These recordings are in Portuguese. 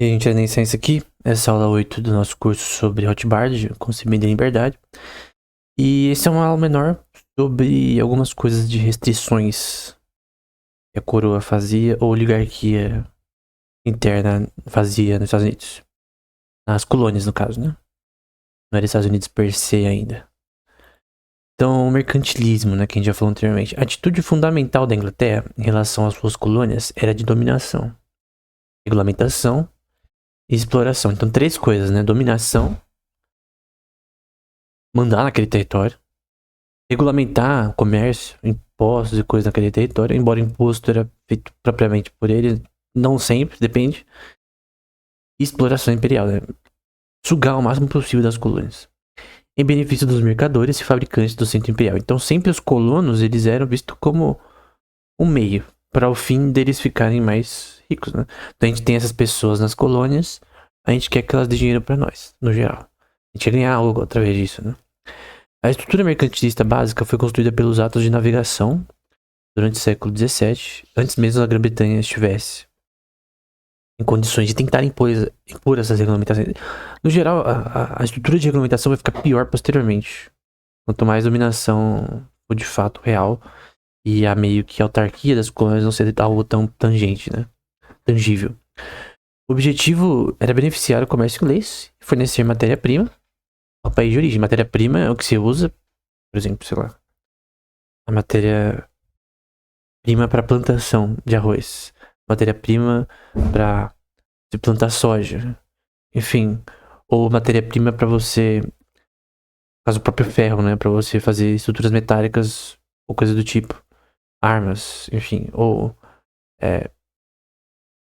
E a gente vai iniciar isso aqui, essa aula 8 do nosso curso sobre Hotbard, Concebendo a Liberdade. E essa é uma aula menor sobre algumas coisas de restrições que a coroa fazia, ou oligarquia interna fazia nos Estados Unidos. Nas colônias, no caso, né? Não era Estados Unidos per se ainda. Então, o mercantilismo, né, que a gente já falou anteriormente. A atitude fundamental da Inglaterra em relação às suas colônias era de dominação, regulamentação e exploração. Então, três coisas, né? Dominação, mandar naquele território, regulamentar comércio, impostos e coisas naquele território, embora o imposto era feito propriamente por ele, não sempre, depende. E exploração imperial, né? Sugar o máximo possível das colônias, em benefício dos mercadores e fabricantes do centro imperial. Então sempre os colonos, eles eram vistos como um meio para o fim deles ficarem mais ricos, né? Então a gente tem essas pessoas nas colônias, a gente quer que elas dêem dinheiro para nós, no geral. A gente quer ganhar algo através disso, né? A estrutura mercantilista básica foi construída pelos atos de navegação durante o século XVII, antes mesmo da Grã-Bretanha estivesse em condições de tentar impor essas regulamentações. No geral, a estrutura de regulamentação vai ficar pior posteriormente. Quanto mais dominação for de fato real e a meio que autarquia das colônias não ser algo tão tangente, né? Tangível. O objetivo era beneficiar o comércio inglês e fornecer matéria-prima ao país de origem. Matéria-prima é o que você usa, por exemplo, sei lá, a matéria-prima para plantação de arroz, matéria-prima para se plantar soja, enfim, ou matéria-prima para você, faz o próprio ferro, né, para você fazer estruturas metálicas ou coisa do tipo, armas, enfim, ou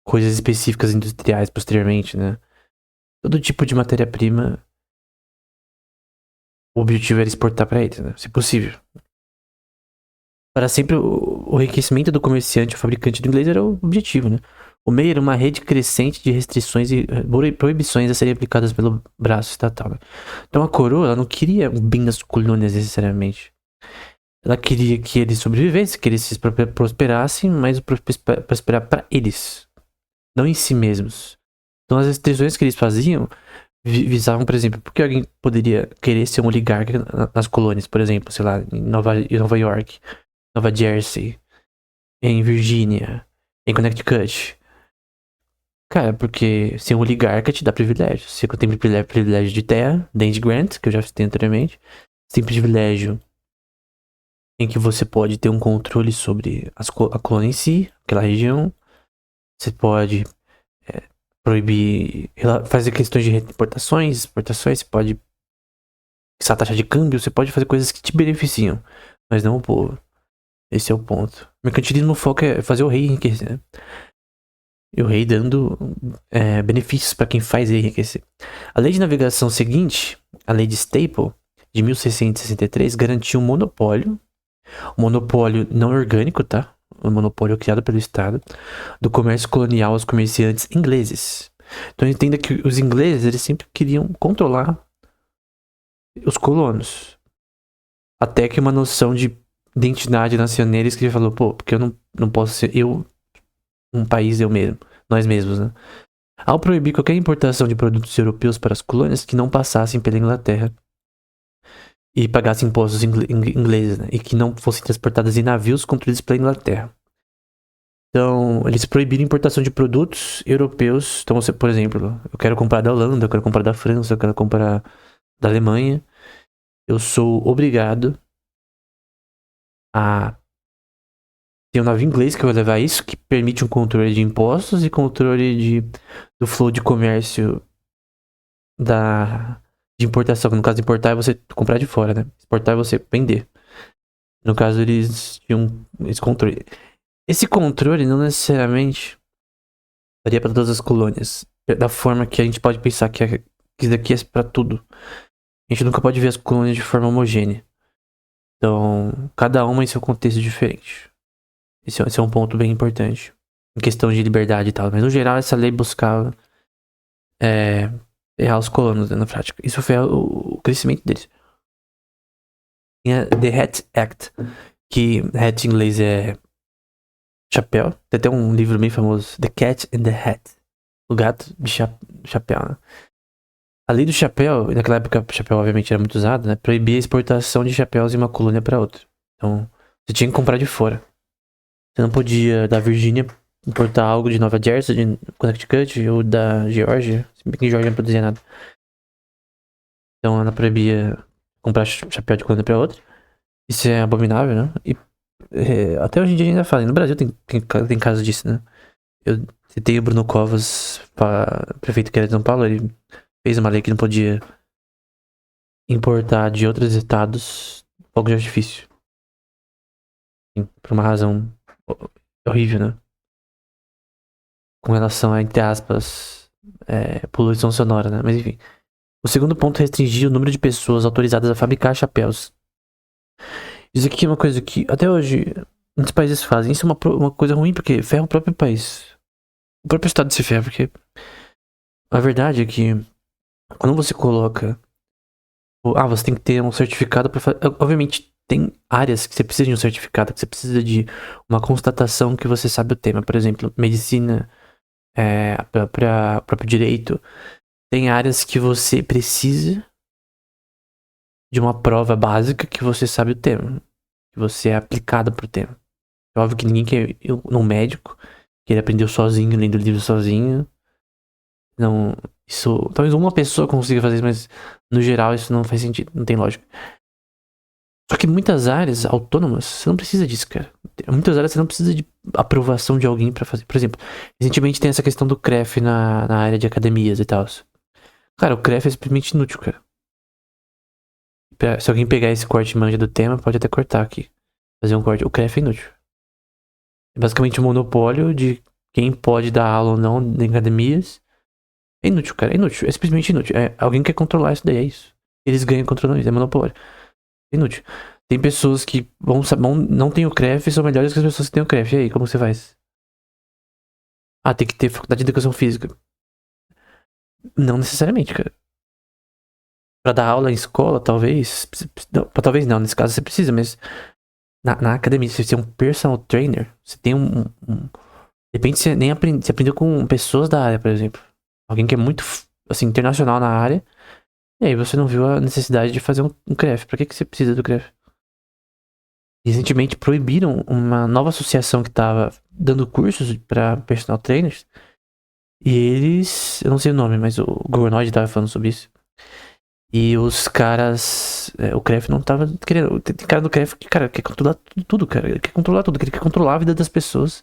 coisas específicas industriais posteriormente, né? Todo tipo de matéria-prima, o objetivo era exportar para eles, né, se possível. Para sempre, o enriquecimento do comerciante ou fabricante do inglês era o objetivo, né? O MEI era uma rede crescente de restrições e proibições a serem aplicadas pelo braço estatal, né? Então a coroa, ela não queria o bem das colônias necessariamente. Ela queria que eles sobrevivessem, que eles se prosperassem, mas prosperar para eles, não em si mesmos. Então as restrições que eles faziam visavam, por exemplo, porque alguém poderia querer ser um oligarca nas colônias, por exemplo, sei lá, em Nova York, Nova Jersey, em Virgínia, em Connecticut. Cara, porque ser um oligarca te dá privilégio. Você tem privilégio de terra, Land Grant, que eu já citei anteriormente. Você tem privilégio em que você pode ter um controle sobre a colônia em si, aquela região. Você pode proibir, fazer questões de importações, exportações. Você pode fixar a taxa de câmbio. Você pode fazer coisas que te beneficiam, mas não o povo. Esse é o ponto. O mercantilismo foca é fazer o rei enriquecer, né? E o rei dando benefícios para quem faz ele enriquecer. A lei de navegação seguinte, a lei de Staple, de 1663, garantiu um monopólio não orgânico, tá? Um monopólio criado pelo Estado, do comércio colonial aos comerciantes ingleses. Então entenda que os ingleses, eles sempre queriam controlar os colonos. Até que uma noção de identidade nacional que falou, pô, porque eu não posso ser um país eu mesmo, nós mesmos, né? Ao proibir qualquer importação de produtos europeus para as colônias que não passassem pela Inglaterra e pagassem impostos ingleses, né? E que não fossem transportadas em navios construídos pela Inglaterra. Então, eles proibiram a importação de produtos europeus. Então, você, por exemplo, eu quero comprar da Holanda, eu quero comprar da França, eu quero comprar da Alemanha. Eu sou obrigado a tem um navio inglês que vai levar isso, que permite um controle de impostos e controle do flow de comércio de importação. No caso de importar é você comprar de fora, né? Exportar é você vender. No caso, eles tinham esse controle. Esse controle não necessariamente daria para todas as colônias. Da forma que a gente pode pensar que isso daqui é para tudo. A gente nunca pode ver as colônias de forma homogênea. Então, cada uma em seu contexto diferente. Esse é um ponto bem importante. Em questão de liberdade e tal. Mas no geral, essa lei buscava errar os colonos, né, na prática. Isso foi o crescimento deles. Tinha The Hat Act, que hat em inglês é chapéu. Tem até um livro bem famoso, The Cat in the Hat. O gato de chapéu, né? A lei do chapéu, naquela época o chapéu obviamente era muito usado, né? Proibia a exportação de chapéus de uma colônia pra outra. Então, você tinha que comprar de fora. Você não podia, da Virgínia, importar algo de Nova Jersey, de Connecticut ou da Geórgia. Se bem que Geórgia não produzia nada. Então ela proibia comprar chapéu de colônia pra outra. Isso é abominável, né? E até hoje em dia ainda fazem. No Brasil tem casos disso, né? Eu citei o Bruno Covas, prefeito que era de São Paulo, ele fez uma lei que não podia importar de outros estados fogo de artifício. Por uma razão horrível, né? Com relação a, entre aspas, poluição sonora, né? Mas enfim. O segundo ponto é restringir o número de pessoas autorizadas a fabricar chapéus. Isso aqui é uma coisa que, até hoje, muitos países fazem. Isso é uma coisa ruim, porque ferra o próprio país. O próprio estado se ferra, porque a verdade é que quando você coloca... você tem que ter um certificado pra fazer... Obviamente, tem áreas que você precisa de um certificado, que você precisa de uma constatação que você sabe o tema. Por exemplo, medicina, próprio direito. Tem áreas que você precisa de uma prova básica que você sabe o tema. Que você é aplicado pro tema. É óbvio que ninguém quer ir num médico, que ele aprendeu sozinho, lendo o livro sozinho. Não, isso... Talvez uma pessoa consiga fazer isso, mas no geral isso não faz sentido, não tem lógica. Só que muitas áreas autônomas, você não precisa disso, cara. Muitas áreas você não precisa de aprovação de alguém pra fazer. Por exemplo, recentemente tem essa questão do CREF na área de academias e tal. Cara, o CREF é simplesmente inútil, cara. Se alguém pegar esse corte e manja do tema, pode até cortar aqui. Fazer um corte. O CREF é inútil. É basicamente um monopólio de quem pode dar aula ou não em academias. É inútil, cara. É inútil. É simplesmente inútil. Alguém quer controlar isso daí, é isso. Eles ganham controlando isso. É monopólio. É inútil. Tem pessoas que não tem o CREF e são melhores que as pessoas que têm o CREF. E aí, como você faz? Tem que ter faculdade de educação física. Não necessariamente, cara. Pra dar aula em escola, talvez. Não, talvez não, nesse caso você precisa, mas na academia, se você é um personal trainer, você tem de repente você nem aprende, você aprendeu com pessoas da área, por exemplo. Alguém que é muito, assim, internacional na área. E aí você não viu a necessidade de fazer um CREF. Pra que você precisa do CREF? Recentemente proibiram uma nova associação que tava dando cursos pra personal trainers. E eles... Eu não sei o nome, mas o Governoid tava falando sobre isso. E os caras... o CREF não tava querendo... Tem cara do CREF que, cara, quer controlar tudo, cara. Ele quer controlar tudo. Ele quer controlar a vida das pessoas.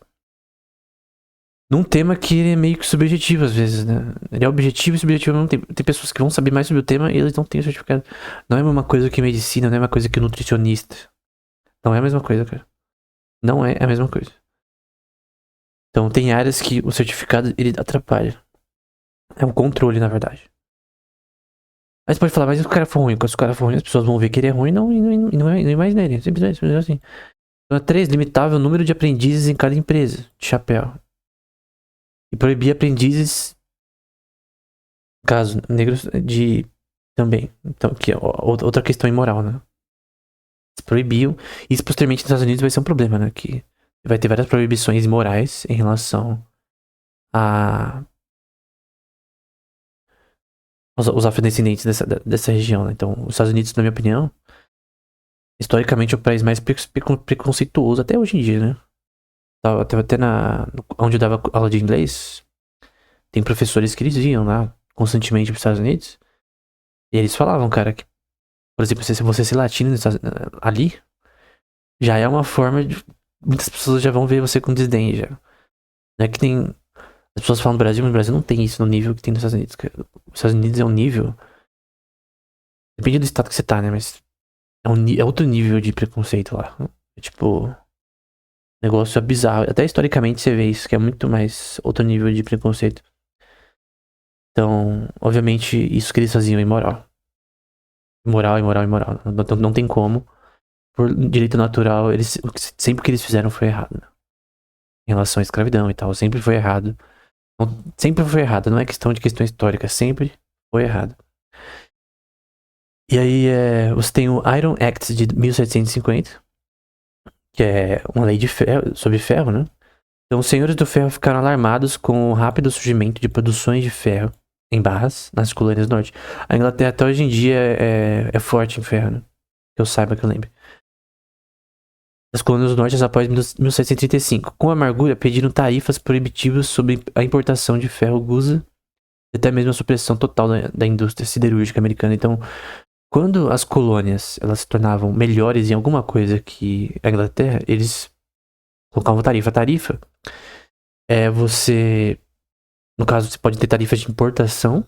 Num tema que ele é meio que subjetivo às vezes, né? Ele é objetivo e subjetivo ao mesmo tempo. Tem pessoas que vão saber mais sobre o tema e eles não têm o certificado. Não é a mesma coisa que medicina, não é a mesma coisa que nutricionista. Não é a mesma coisa, cara. Não é a mesma coisa. Então tem áreas que o certificado ele atrapalha. É um controle, na verdade. Mas pode falar, mas se o cara for ruim, se o cara for ruim, as pessoas vão ver que ele é ruim e não é mais nele. Simplesmente assim. Então, 3. Limitava o número de aprendizes em cada empresa de chapéu. E proibia aprendizes, caso negros, de também. Então, que é outra questão imoral, né? Eles proibiam. Isso posteriormente nos Estados Unidos vai ser um problema, né? Que vai ter várias proibições imorais em relação a os afrodescendentes dessa região, né? Então, os Estados Unidos, na minha opinião, historicamente é o país mais preconceituoso até hoje em dia, né? Tava até onde eu dava aula de inglês, tem professores que eles iam lá constantemente para os Estados Unidos e eles falavam, cara, que, por exemplo, se você ser latino ali, já é uma forma de... Muitas pessoas já vão ver você com desdém, já. Não é que tem... As pessoas falam do Brasil, mas o Brasil não tem isso no nível que tem nos Estados Unidos, cara. Os Estados Unidos é um nível... Depende do estado que você tá, né? Mas é outro nível de preconceito lá. É tipo... Negócio bizarro. Até historicamente você vê isso, que é muito mais outro nível de preconceito. Então, obviamente, isso que eles faziam é imoral. Imoral. Não tem como. Por direito natural, sempre que eles fizeram foi errado. Né? Em relação à escravidão e tal, sempre foi errado. Sempre foi errado, não é questão de questão histórica, sempre foi errado. E aí, você tem o Iron Act de 1750, que é uma lei de ferro, sobre ferro, né? Então, os senhores do ferro ficaram alarmados com o rápido surgimento de produções de ferro em barras nas colônias do norte. A Inglaterra até hoje em dia é forte em ferro, né? Que eu saiba, que eu lembre. As colônias do norte após 1735. Com amargura, pediram tarifas proibitivas sobre a importação de ferro gusa e até mesmo a supressão total da indústria siderúrgica americana. Então, quando as colônias elas se tornavam melhores em alguma coisa que a Inglaterra, eles colocavam tarifa. Tarifa é você... No caso, você pode ter tarifas de importação,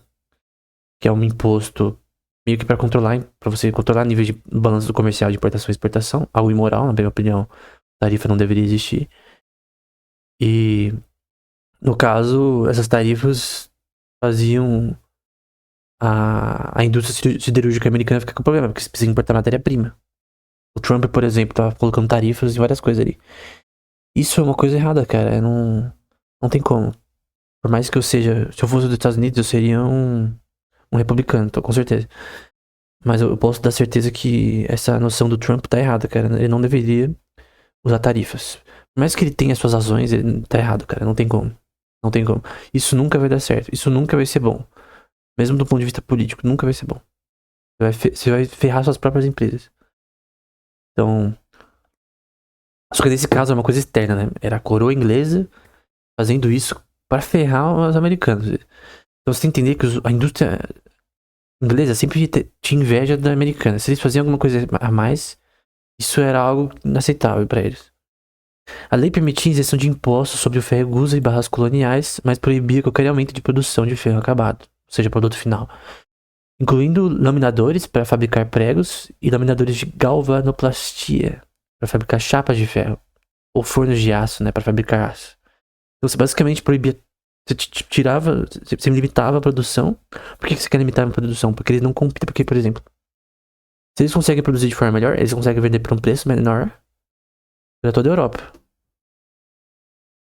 que é um imposto meio que para você controlar nível de balanço comercial de importação e exportação, algo imoral, na minha opinião. Tarifa não deveria existir. E, no caso, essas tarifas faziam a indústria siderúrgica americana ficar com problema, porque você precisa importar matéria-prima. O Trump, por exemplo, tava colocando tarifas em várias coisas ali. Isso é uma coisa errada, cara. Não tem como. Por mais que se eu fosse dos Estados Unidos, eu seria um republicano, com certeza. Mas eu posso dar certeza que essa noção do Trump tá errada, cara. Ele não deveria usar tarifas. Por mais que ele tenha suas razões, ele tá errado, cara. Não tem como. Não tem como. Isso nunca vai dar certo. Isso nunca vai ser bom. Mesmo do ponto de vista político, nunca vai ser bom. Você vai ferrar suas próprias empresas. Então... Só que nesse caso é uma coisa externa, né? Era a coroa inglesa fazendo isso para ferrar os americanos. Então você tem que entender que a indústria inglesa sempre tinha inveja da americana. Se eles faziam alguma coisa a mais, isso era algo inaceitável para eles. A lei permitia a isenção de impostos sobre o ferro gusa e barras coloniais, mas proibia qualquer aumento de produção de ferro acabado, ou seja, produto final, incluindo laminadores para fabricar pregos e laminadores de galvanoplastia para fabricar chapas de ferro, ou fornos de aço, né, para fabricar aço. Então você basicamente proibia, você limitava a produção. Por que você quer limitar a produção? Porque eles não competem, porque, por exemplo, se eles conseguem produzir de forma melhor, eles conseguem vender por um preço menor para toda a Europa.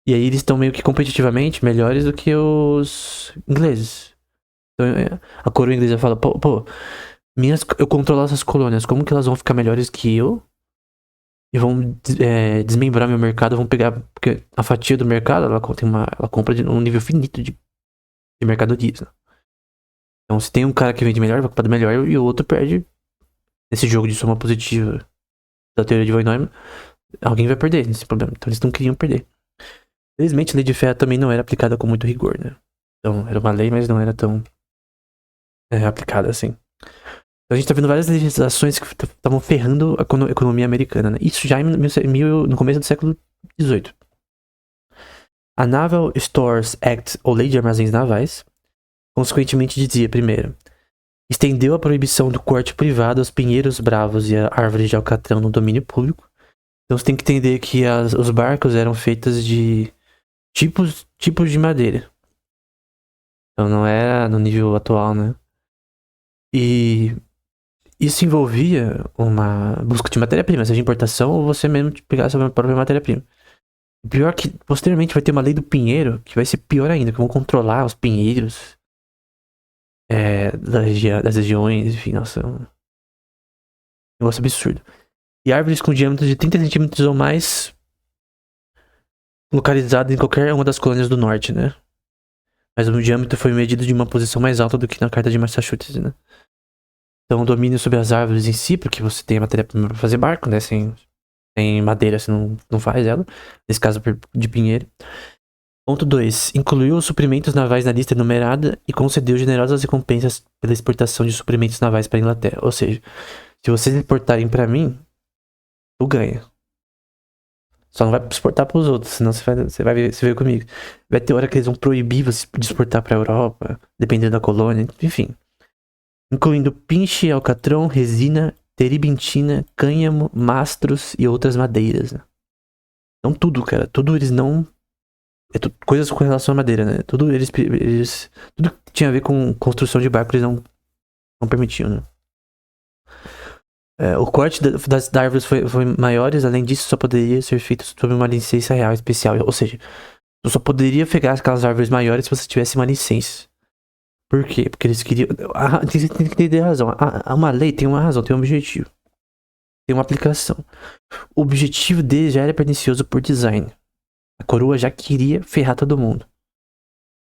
E aí eles estão meio que competitivamente melhores do que os ingleses. Então a coroa inglesa fala, pô, eu controlo essas colônias, como que elas vão ficar melhores que eu? E vão desmembrar meu mercado, vão pegar, porque a fatia do mercado, ela compra de um nível finito de mercadorias, né? Então se tem um cara que vende melhor, vai comprar do melhor, e o outro perde. Nesse jogo de soma positiva da teoria de Von Neumann, alguém vai perder nesse problema. Então eles não queriam perder. Felizmente a lei de ferro também não era aplicada com muito rigor, né? Então era uma lei, mas não era tão aplicada assim. Então a gente tá vendo várias legislações que estavam ferrando a economia americana, né? Isso já no começo do século XVIII. A Naval Stores Act, ou Lei de Armazéns Navais, consequentemente dizia, primeiro, estendeu a proibição do corte privado aos pinheiros bravos e a árvores de alcatrão no domínio público. Então você tem que entender que os barcos eram feitos de tipos de madeira. Então não era no nível atual, né? E isso envolvia uma busca de matéria-prima, seja importação ou você mesmo pegar a sua própria matéria-prima. Pior que posteriormente vai ter uma lei do pinheiro que vai ser pior ainda, que vão controlar os pinheiros das regiões, enfim, nossa, um negócio absurdo. E árvores com diâmetro de 30 centímetros ou mais localizadas em qualquer uma das colônias do norte, né? Mas o diâmetro foi medido de uma posição mais alta do que na Carta de Massachusetts, né? Então o domínio sobre as árvores em si, porque você tem a matéria-prima para fazer barco, né? Sem madeira você não faz ela. Nesse caso de pinheiro. Ponto 2. Incluiu os suprimentos navais na lista enumerada e concedeu generosas recompensas pela exportação de suprimentos navais para a Inglaterra. Ou seja, se vocês exportarem para mim, tu ganha. Só não vai exportar para os outros, senão você vai ver comigo. Vai ter hora que eles vão proibir você de exportar para a Europa, dependendo da colônia, enfim. Incluindo pinche, alcatrão, resina, teribentina, cânhamo, mastros e outras madeiras. Né? Então tudo, cara. Tudo eles não... coisas com relação à madeira, né? Tudo eles... Tudo que tinha a ver com construção de barco eles não permitiam, né? O corte das árvores foi maiores, além disso, só poderia ser feito sob uma licença real especial. Ou seja, tu só poderia pegar aquelas árvores maiores se você tivesse uma licença. Por quê? Porque eles queriam... Tem que entender a razão. Uma lei tem uma razão, tem um objetivo. Tem uma aplicação. O objetivo dele já era pernicioso por design. A coroa já queria ferrar todo mundo.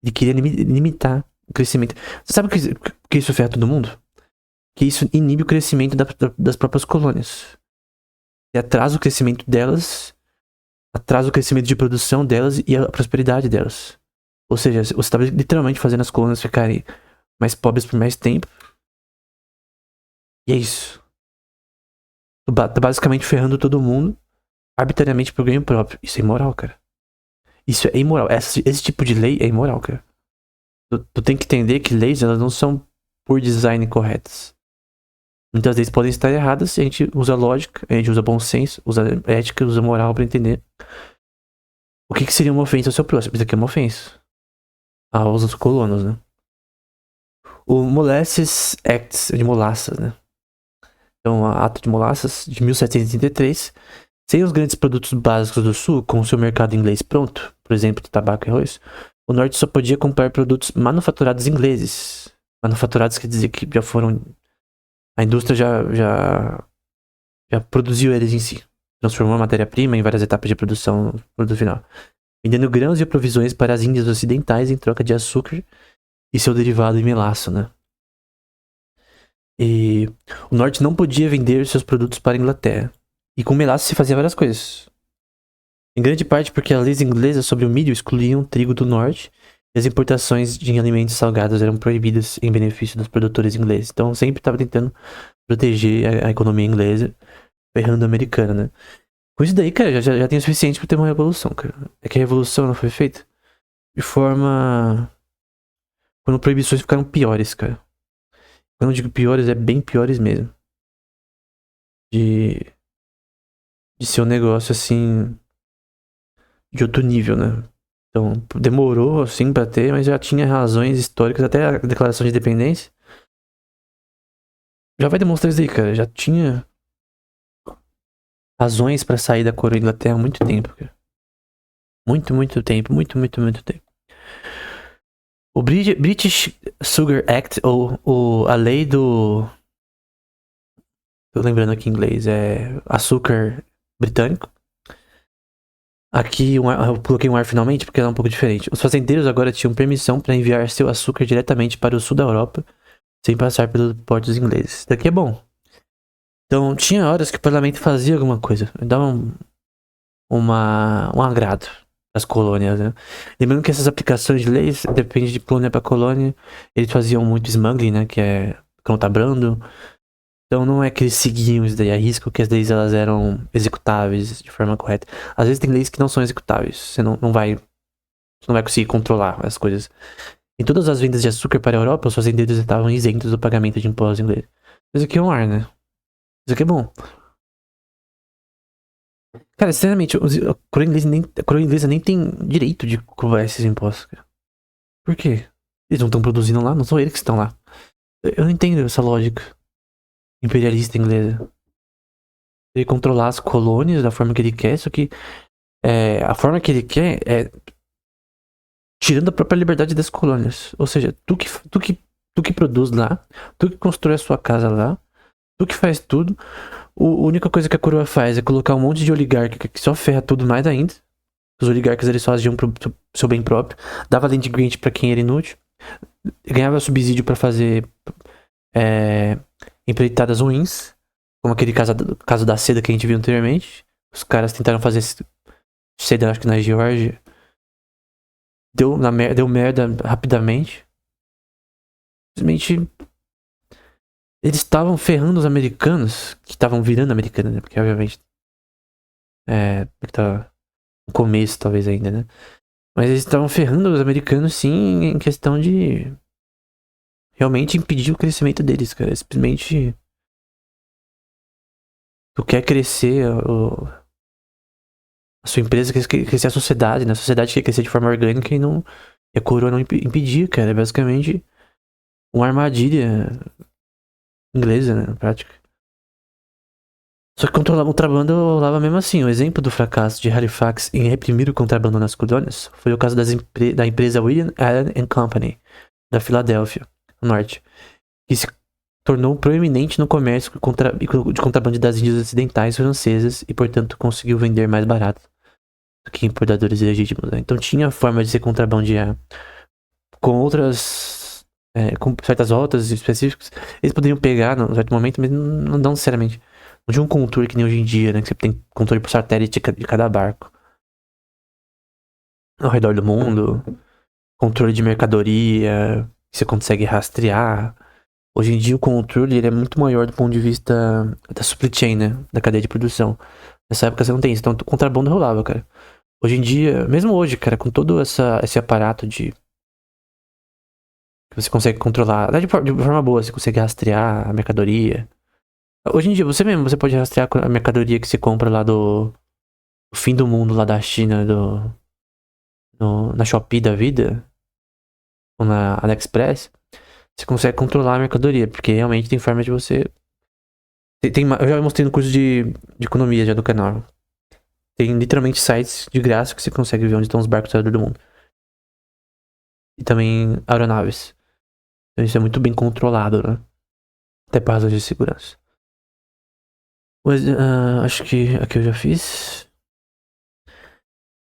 Ele queria limitar o crescimento. Você sabe que isso ferra todo mundo? Que isso inibe o crescimento das próprias colônias. E atrasa o crescimento delas, atrasa o crescimento de produção delas e a prosperidade delas. Ou seja, você estava literalmente fazendo as colônias ficarem mais pobres por mais tempo. E é isso. Tá basicamente ferrando todo mundo arbitrariamente por ganho próprio. Isso é imoral, cara. Isso é imoral. Esse tipo de lei é imoral, cara. Tu tem que entender que leis, elas não são por design corretas. Muitas vezes podem estar erradas e a gente usa lógica, a gente usa bom senso, usa ética, usa moral pra entender o que seria uma ofensa ao seu próximo. Isso aqui é uma ofensa aos colonos, né? O Molasses Act de Molassas, né? Então, a Ato de Molassas de 1733, sem os grandes produtos básicos do Sul, com o seu mercado inglês pronto, por exemplo, tabaco e arroz, o Norte só podia comprar produtos manufaturados ingleses. Manufaturados quer dizer que já foram... A indústria já produziu eles em si. Transformou a matéria-prima em várias etapas de produção no produto final. Vendendo grãos e provisões para as Índias Ocidentais em troca de açúcar e seu derivado em melaço, né? E o Norte não podia vender seus produtos para a Inglaterra. E com melaço se fazia várias coisas. Em grande parte porque as leis inglesas sobre o milho excluíam o trigo do Norte e as importações de alimentos salgados eram proibidas em benefício dos produtores ingleses. Então sempre estava tentando proteger a economia inglesa, ferrando a americana, né? Com isso daí, cara, já tem o suficiente pra ter uma revolução, cara. É que a revolução não foi feita de forma... Quando proibições ficaram piores, cara. Quando eu digo piores, é bem piores mesmo. De ser um negócio, assim, de outro nível, né? Então, demorou, assim, pra ter, mas já tinha razões históricas, até a declaração de independência. Já vai demonstrar isso aí, cara. Já tinha razões pra sair da coroa da Inglaterra há muito tempo, cara. Muito tempo. Muito tempo. O British Sugar Act, ou a lei do... Tô lembrando aqui em inglês, é açúcar britânico. Aqui eu coloquei um ar finalmente porque é um pouco diferente. Os fazendeiros agora tinham permissão para enviar seu açúcar diretamente para o sul da Europa, sem passar pelos portos ingleses. Isso daqui é bom. Então tinha horas que o parlamento fazia alguma coisa, dava um agrado às colônias, né? Lembrando que essas aplicações de leis dependem de colônia para colônia. Eles faziam muito smuggling, né? Que é contrabando. Então não é que eles seguiam isso daí a risco, que as leis elas eram executáveis de forma correta. Às vezes tem leis que não são executáveis. Você não vai conseguir controlar as coisas. Em todas as vendas de açúcar para a Europa, os fazendeiros estavam isentos do pagamento de impostos ingleses. Isso aqui é um ar, né? Isso aqui é bom. Cara, sinceramente, a coroa inglesa nem tem direito de cobrar esses impostos, cara. Por quê? Eles não estão produzindo lá, não são eles que estão lá. Eu não entendo essa lógica imperialista inglesa. Ele controlar as colônias da forma que ele quer, só que a forma que ele quer é tirando a própria liberdade das colônias. Ou seja, tu que produz lá, tu que constrói a sua casa lá, tu que faz tudo. A única coisa que a coroa faz é colocar um monte de oligarca que só ferra tudo mais ainda. Os oligarcas eles só agiam pro seu bem próprio. Dava land grant pra quem era inútil. Ganhava subsídio pra fazer empreitadas ruins. Como aquele caso da seda que a gente viu anteriormente. Os caras tentaram fazer seda, acho que na Geórgia. Deu merda rapidamente. Simplesmente eles estavam ferrando os americanos, que estavam virando americanos, né? Porque obviamente porque tá no começo talvez ainda, né? Mas eles estavam ferrando os americanos sim em questão de realmente impedir o crescimento deles, cara. Simplesmente tu quer crescer a sua empresa, quer crescer a sociedade, né? A sociedade quer crescer de forma orgânica e a coroa não impedir, cara. É basicamente uma armadilha inglesa, né, na prática. Só que controlar o contrabando rolava mesmo assim. O exemplo do fracasso de Halifax em reprimir o contrabando nas colônias foi o caso da empresa William Allen Company, da Filadélfia, no norte, que se tornou proeminente no comércio de contrabando das Índias Ocidentais francesas e, portanto, conseguiu vender mais barato que importadores legítimos, né? Então tinha forma de se contrabandear com outras, com certas rotas específicas. Eles poderiam pegar num certo momento, mas não necessariamente. Não tinha um controle que nem hoje em dia, né? Que você tem controle por satélite de cada barco ao redor do mundo, controle de mercadoria, que você consegue rastrear. Hoje em dia o controle ele é muito maior do ponto de vista da supply chain, né? Da cadeia de produção. Nessa época você não tem isso, então o contrabando rolava, cara. Hoje em dia, mesmo hoje, cara, com todo esse aparato de que você consegue controlar, de forma boa, você consegue rastrear a mercadoria. Hoje em dia, você pode rastrear a mercadoria que você compra lá do fim do mundo, lá da China, na Shopee da vida, ou na AliExpress. Você consegue controlar a mercadoria, porque realmente tem forma de você. Eu já mostrei no curso de economia já do canal. Tem literalmente sites de graça que você consegue ver onde estão os barcos ao redor do mundo. E também aeronaves. Então isso é muito bem controlado, né? Até para razões de segurança. Mas, acho que aqui eu já fiz.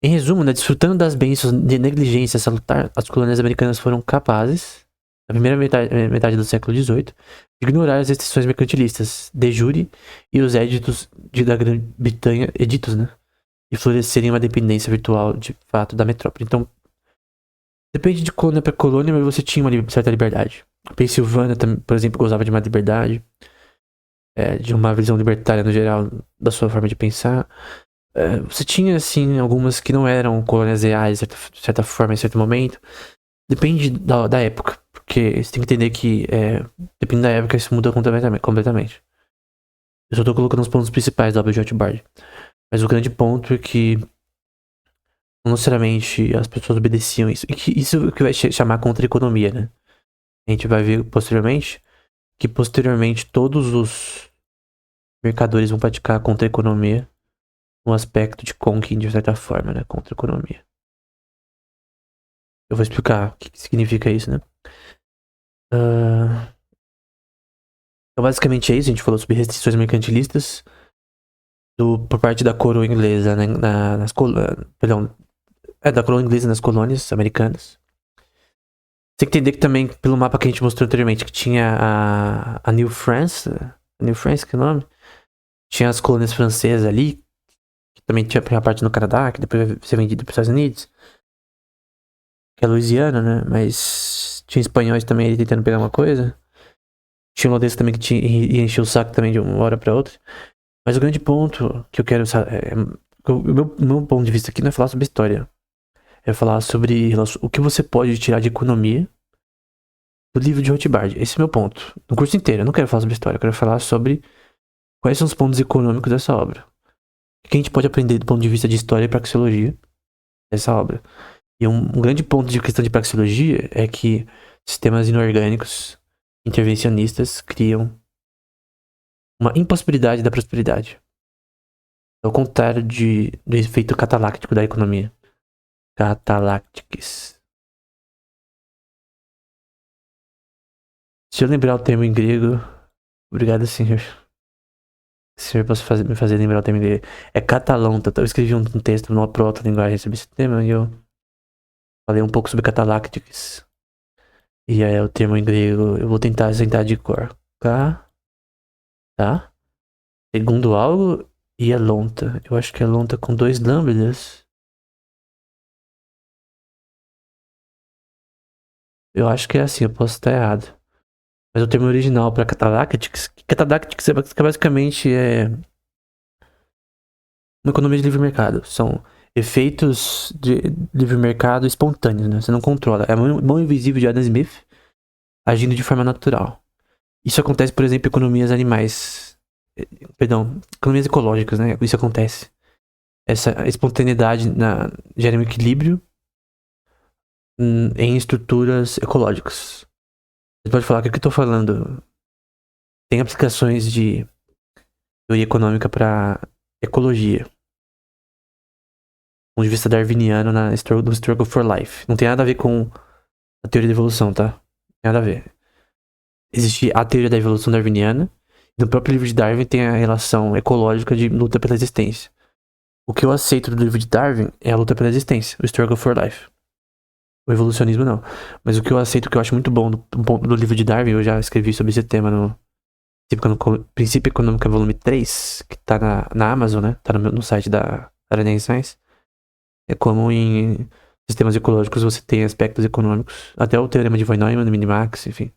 Em resumo, né, desfrutando das bênçãos de negligência salutar, as colônias americanas foram capazes, na primeira metade do século XVIII, de ignorar as restrições mercantilistas, de jure e os éditos da Grã-Bretanha, editos, né? E florescerem uma dependência virtual, de fato, da metrópole. Então, depende de colônia para colônia, mas você tinha uma certa liberdade. A Pensilvânia, por exemplo, gozava de uma liberdade, de uma visão libertária no geral da sua forma de pensar. Você tinha, assim, algumas que não eram colônias reais, de certa forma, em certo momento. Depende da época. Porque você tem que entender que, dependendo da época, isso muda completamente. Eu só tô colocando os pontos principais da obra de Rothbard. Mas o grande ponto é que não necessariamente as pessoas obedeciam isso. E que isso é o que vai chamar contra-economia, né? A gente vai ver posteriormente que todos os mercadores vão praticar contra-economia no aspecto de Conking, de certa forma, né? Contra-economia. Eu vou explicar o que significa isso, né? Então, basicamente é isso. A gente falou sobre restrições mercantilistas por parte da coroa inglesa, né? Da coroa inglesa nas colônias americanas. Tem que entender que também, pelo mapa que a gente mostrou anteriormente, que tinha a New France, que é o nome? Tinha as colônias francesas ali, que também tinha a parte no Canadá, que depois vai ser vendida para os Estados Unidos. Que é Louisiana, né? Mas tinha espanhóis também ali tentando pegar uma coisa. Tinha um holandês também que ia encher o saco também de uma hora para outra. Mas o grande ponto que eu quero saber. O meu ponto de vista aqui não é falar sobre história. É falar sobre o que você pode tirar de economia do livro de Rothbard. Esse é o meu ponto. No curso inteiro. Eu não quero falar sobre história. Eu quero falar sobre quais são os pontos econômicos dessa obra. O que a gente pode aprender do ponto de vista de história e praxeologia dessa obra. E um grande ponto de questão de praxeologia é que sistemas inorgânicos intervencionistas criam uma impossibilidade da prosperidade. Ao contrário do efeito cataláctico da economia. Catalactics. Se eu lembrar o termo em grego... Obrigado, senhor. Senhor, posso me fazer lembrar o termo em grego? É catalonta. Eu escrevi um texto para outra linguagem sobre esse tema e eu falei um pouco sobre catalactics. E aí o termo em grego, eu vou tentar sentar de cor. Tá? Segundo algo, e é lonta. Eu acho que é lonta com 2 lambdas. Eu acho que é assim, eu posso estar errado. Mas o termo original para catalactics é basicamente uma economia de livre mercado. São efeitos de livre mercado espontâneos, né? Você não controla. É a mão invisível de Adam Smith agindo de forma natural. Isso acontece, por exemplo, em economias animais. Perdão, economias ecológicas, né? Isso acontece. Essa espontaneidade gera um equilíbrio em estruturas ecológicas. Você pode falar que o que eu tô falando tem aplicações de teoria econômica para ecologia. Do ponto de vista darwiniano no Struggle for Life. Não tem nada a ver com a teoria da evolução, tá? Não tem nada a ver. Existe a teoria da evolução darwiniana. No próprio livro de Darwin tem a relação ecológica de luta pela existência. O que eu aceito do livro de Darwin é a luta pela existência, o struggle for life. O evolucionismo não. Mas o que eu aceito, que eu acho muito bom do livro de Darwin, eu já escrevi sobre esse tema no Princípio Econômico Volume 3, que tá na Amazon, né? Tá no site da Aranha Science. É como em sistemas ecológicos você tem aspectos econômicos, até o teorema de von Neumann, minimax, enfim.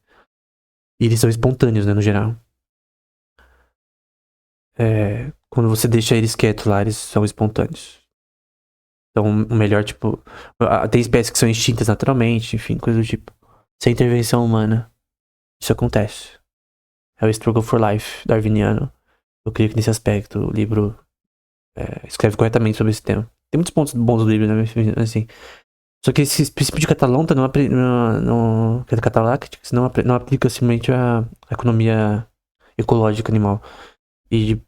E eles são espontâneos, né, no geral. Quando você deixa eles quietos lá, eles são espontâneos. Então, o melhor, tipo... Tem espécies que são extintas naturalmente, enfim, coisa do tipo. Sem intervenção humana, isso acontece. É o Struggle for Life, darwiniano. Eu creio que nesse aspecto o livro escreve corretamente sobre esse tema. Tem muitos pontos bons do livro, né? Assim. Só que esse princípio de Catalão que é Catalactics, não aplica simplesmente a economia ecológica animal e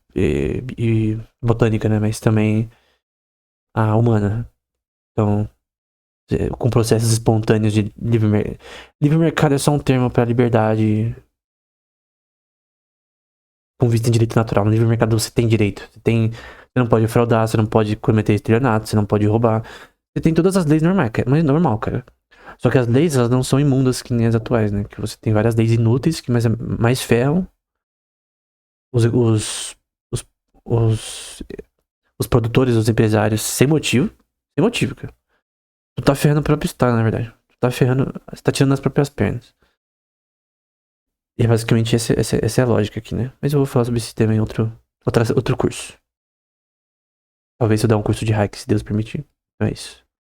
botânica, né? Mas também a humana. Então, com processos espontâneos de livre mercado. Livre mercado é só um termo para liberdade com vista em direito natural. No livre mercado você tem direito. Você não pode fraudar, você não pode cometer estelionato, você não pode roubar. Você tem todas as leis normais, mas é normal, cara. Só que as leis, elas não são imundas que nem as atuais, né? Que você tem várias leis inúteis que mais ferram os, os, os, os, os produtores, os empresários, sem motivo. Sem motivo, cara. Tu tá ferrando o próprio Estado, na verdade. Tu tá ferrando. Você tá tirando nas próprias pernas. E é basicamente essa é a lógica aqui, né? Mas eu vou falar sobre esse tema em outro curso. Talvez eu dê um curso de hack, se Deus permitir. Então é isso.